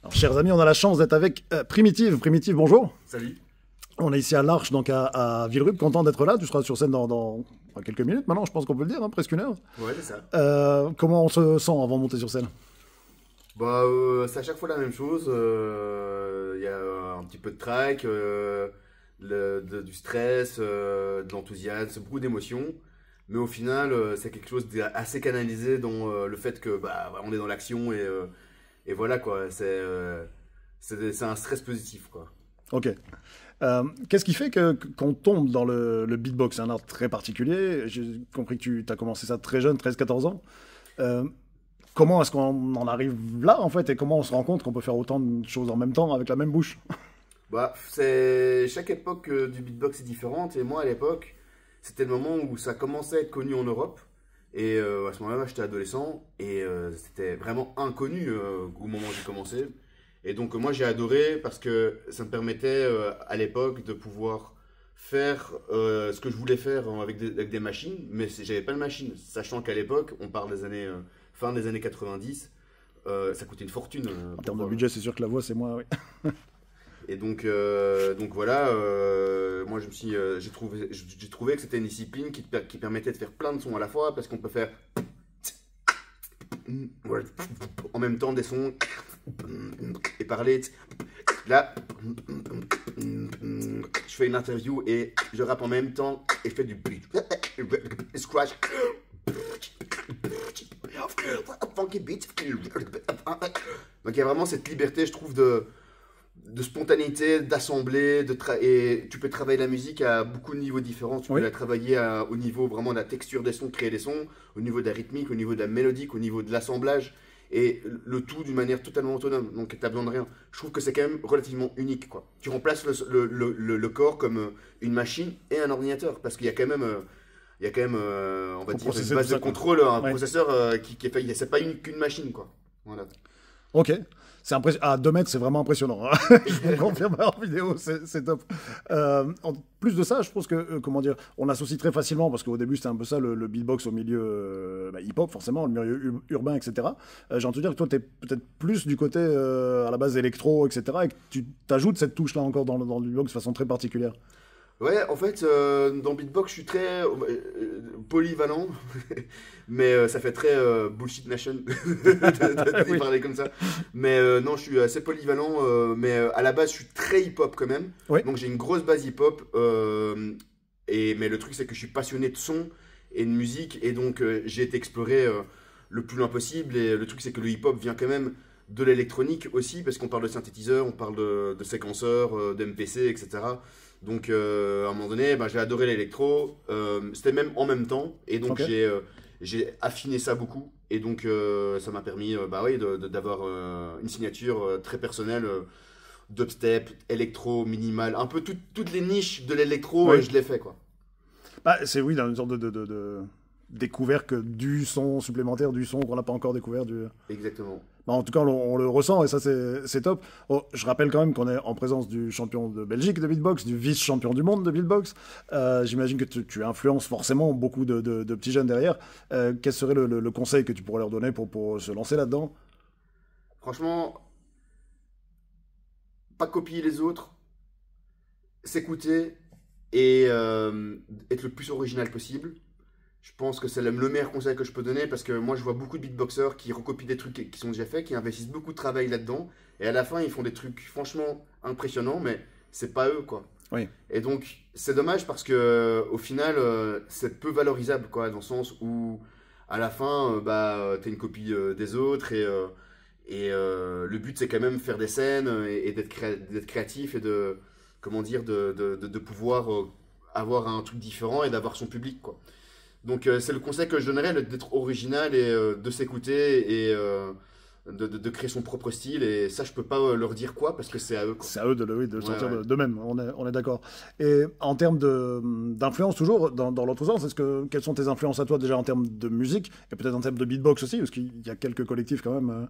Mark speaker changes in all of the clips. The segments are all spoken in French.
Speaker 1: Alors, chers amis, on a la chance d'être avec Primitive. Primitive, bonjour.
Speaker 2: Salut.
Speaker 1: On est ici à l'Arche, donc à Villerupt. Content d'être là. Tu seras sur scène dans quelques minutes maintenant, je pense qu'on peut le dire, hein, presque une heure.
Speaker 2: Ouais, c'est ça.
Speaker 1: Comment on se sent avant de monter sur scène?
Speaker 2: Bah, c'est à chaque fois la même chose. Il y a un petit peu de trac, du stress, de l'enthousiasme, beaucoup d'émotions. Mais au final, c'est quelque chose d'assez canalisé dans le fait que bah, on est dans l'action et voilà quoi. C'est un stress positif quoi.
Speaker 1: Ok. Qu'est-ce qui fait qu'on tombe dans le beatbox? C'est un art très particulier. J'ai compris que tu as commencé ça très jeune, 13-14 ans. Comment est-ce qu'on en arrive là, en fait, et comment on se rend compte qu'on peut faire autant de choses en même temps avec la même bouche?
Speaker 2: Bah, chaque époque du beatbox est différente. Et moi, à l'époque, c'était le moment où ça commençait à être connu en Europe. Et à ce moment-là, j'étais adolescent et c'était vraiment inconnu au moment où j'ai commencé. Et donc, moi, j'ai adoré parce que ça me permettait à l'époque de pouvoir faire ce que je voulais faire avec des machines. Mais j'avais pas de machine, sachant qu'à l'époque, on parle des années fin des années 90, ça coûtait une fortune.
Speaker 1: En termes de budget, c'est sûr que la voix, c'est moins, oui.
Speaker 2: Et donc voilà, moi j'ai trouvé que c'était une discipline qui permettait de faire plein de sons à la fois, parce qu'on peut faire en même temps des sons et parler. Là, je fais une interview et je rappe en même temps et je fais du beat, scratch, funky beat. Donc il y a vraiment cette liberté, je trouve, de spontanéité, d'assembler, et tu peux travailler la musique à beaucoup de niveaux différents. Tu peux la travailler au niveau vraiment de la texture des sons, créer des sons, au niveau de la rythmique, au niveau de la mélodique, au niveau de l'assemblage, et le tout d'une manière totalement autonome. Donc tu n'as besoin de rien. Je trouve que c'est quand même relativement unique, quoi. Tu remplaces le corps comme une machine et un ordinateur, parce qu'il y a quand même... on va dire, une base de contrôle, un processeur qui est fait. C'est pas qu'une machine, quoi. Voilà.
Speaker 1: Ok. C'est à 2 mètres, c'est vraiment impressionnant. Hein. Je vous confirme en vidéo, c'est top. En plus de ça, je pense que, comment dire, on associe très facilement, parce qu'au début, c'était un peu ça, le beatbox au milieu hip-hop, forcément, le milieu urbain, etc. J'ai entendu dire que toi, tu es peut-être plus du côté, à la base, électro, etc., et que tu t'ajoutes cette touche-là encore dans le beatbox de façon très particulière.
Speaker 2: Ouais, en fait, dans beatbox, je suis très polyvalent, mais ça fait très bullshit nation de parler comme ça. Mais non, je suis assez polyvalent, mais à la base, je suis très hip-hop quand même.
Speaker 1: Oui.
Speaker 2: Donc j'ai une grosse base hip-hop, mais le truc, c'est que je suis passionné de son et de musique, et donc j'ai été explorer le plus loin possible. Et le truc, c'est que le hip-hop vient quand même de l'électronique aussi, parce qu'on parle de synthétiseurs, on parle de séquenceurs, d'MPC, etc. Donc à un moment donné, j'ai adoré l'électro, c'était même en même temps, et donc j'ai affiné ça beaucoup, et donc ça m'a permis d'avoir une signature très personnelle, dubstep, électro, minimal, un peu toutes les niches de l'électro, je l'ai fait quoi.
Speaker 1: Bah, c'est oui, dans une sorte de découverte du son supplémentaire, du son qu'on n'a pas encore découvert.
Speaker 2: Exactement.
Speaker 1: Bah, en tout cas, on le ressent et ça, c'est top. Oh, je rappelle quand même qu'on est en présence du champion de Belgique de beatbox, du vice-champion du monde de beatbox. J'imagine que tu influences forcément beaucoup de petits jeunes derrière. Quel serait le conseil que tu pourrais leur donner pour se lancer là-dedans?
Speaker 2: Franchement, pas copier les autres, s'écouter et être le plus original possible. Je pense que c'est le meilleur conseil que je peux donner, parce que moi je vois beaucoup de beatboxers qui recopient des trucs qui sont déjà faits, qui investissent beaucoup de travail là-dedans, et à la fin ils font des trucs franchement impressionnants, mais c'est pas eux quoi.
Speaker 1: Oui.
Speaker 2: Et donc c'est dommage, parce que au final c'est peu valorisable quoi, dans le sens où à la fin t'es une copie des autres, et le but c'est quand même faire des scènes et d'être créatif, et de comment dire de pouvoir avoir un truc différent et d'avoir son public quoi. Donc c'est le conseil que je donnerais, d'être original et de s'écouter et de créer son propre style. Et ça, je peux pas leur dire quoi, parce que c'est à eux.
Speaker 1: C'est à eux de le sortir d'eux-mêmes, on est d'accord. Et en termes d'influence, toujours, dans l'autre sens, quelles sont tes influences à toi déjà en termes de musique, et peut-être en termes de beatbox aussi, parce qu'il y a quelques collectifs quand même.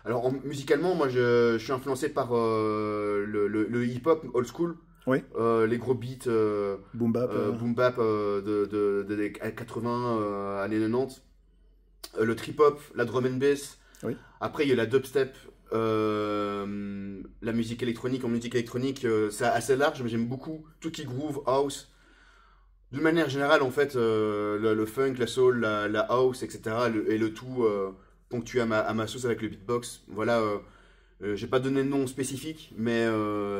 Speaker 2: Alors musicalement, moi je suis influencé par le hip-hop old school.
Speaker 1: Oui.
Speaker 2: Les gros beats
Speaker 1: boom bap,
Speaker 2: des 80, années 90, le trip hop, la drum and bass.
Speaker 1: Oui.
Speaker 2: Après il y a la dubstep, la musique électronique. En musique électronique, c'est assez large, mais j'aime beaucoup tout qui groove, house. D'une manière générale, en fait, le funk, la soul, la house, etc. Et le tout ponctué à ma sauce avec le beatbox. Voilà, j'ai pas donné de nom spécifique, mais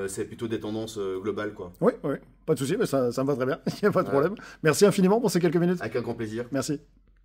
Speaker 2: c'est plutôt des tendances globales, quoi.
Speaker 1: Oui, oui, pas de souci, mais ça me va très bien, il n'y a pas de problème. Merci infiniment pour ces quelques minutes.
Speaker 2: Avec un grand plaisir.
Speaker 1: Merci.